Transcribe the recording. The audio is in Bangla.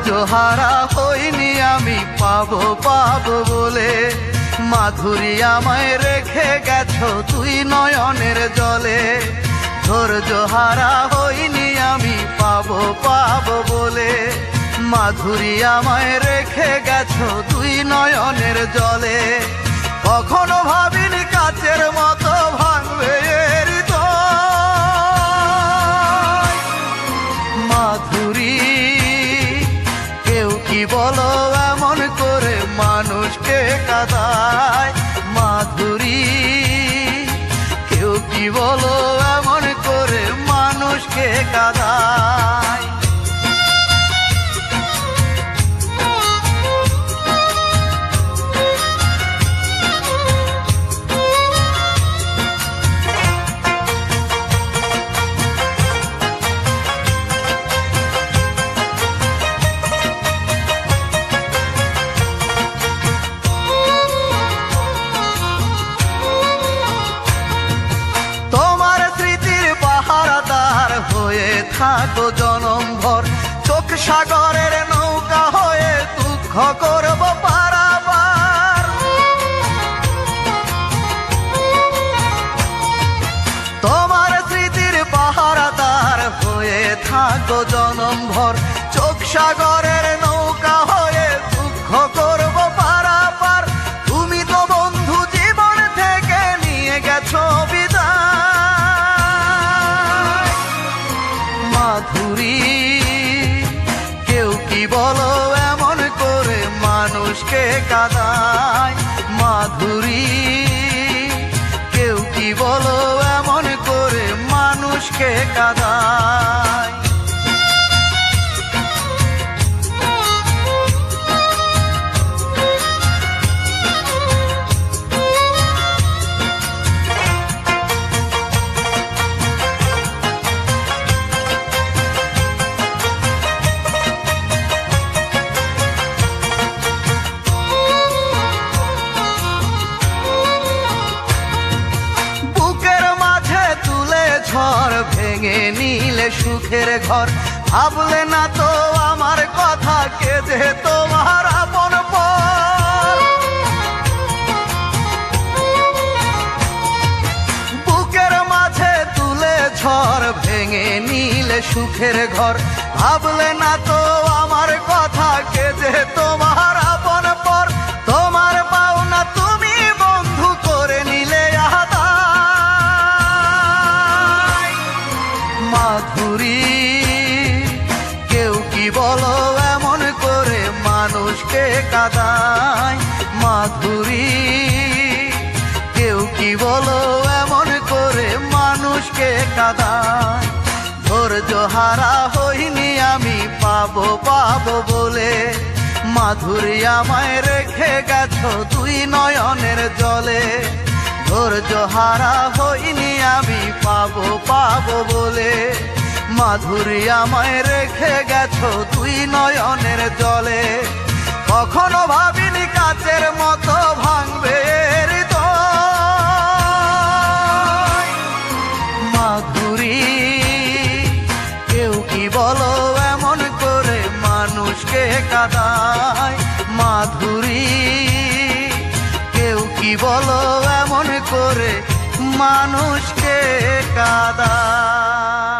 ধৈর্যহারা হইনি আমি পাবো পাবো বলে, মাধুরী আমায় রেখে গেছো তুই নয়নের জলে। ধৈর্যহারা হইনি আমি পাবো পাবো বলে, মাধুরী আমায় রেখে গেছো তুই নয়নের জলে। কখনো ভাবিনি কাচের মতো ভাঙবে হৃদয়। মাধুরী কেউ কি বলো এমন করে মানুষকে কাঁদায়। মাধুরী কেউ কি বলো এমন করে মানুষকে কাঁদায়। থাকো জনম ভর চোখ সাগরের নৌকা হয়ে দুঃখ করব পারাবার। তোমার স্মৃতির পাহারাদার হয়ে থাকো জনম ভর চোখ সাগরের নৌকা হয়ে দুঃখ করব পারাবার। তুমি তো বন্ধু জীবন থেকে নিয়ে গেছো বিদায়। মাধুরী কেউ কি বলো এমন করে মানুষকে কাঁদায়। মাধুরী কেউ কি বলো এমন করে মানুষকে কাঁদায়। ঝড় ভেঙে নিলে সুখের ঘর, ভাবলে না তো আমার কথা কেঁদে তোমার আপন পর। বুকের মাঝে তুলে ঝড় ভেঙে নিলে সুখের ঘর, ভাবলে না তো আমার কথা কেঁদে তোমার আপন পর। তোমার পাওনা তুমি বন্ধু করে নিলে মাধুরী কেউ কি বলো এমন করে মানুষকে কাঁদায়। মাধুরী কেউ কি বলো এমন করে মানুষকে কাঁদায়। ধৈর্যহারা হইনি আমি পাবো পাবো বলে, মাধুরী আমায় রেখে গেছো তুই নয়নের জলে। ধৈর্যহারা হইনি আমি পাবো পাবো বলে, মাধুরী আমায় রেখে গেছো তুই নয়নের জলে। কখনো ভাবিনি কাচের মতো ভাঙবে হৃদয়। মাধুরী কেউ কি বলো এমন করে মানুষকে কাঁদায়। মাধুরী কেউ কি বলো এমন করে মানুষকে কাঁদায়।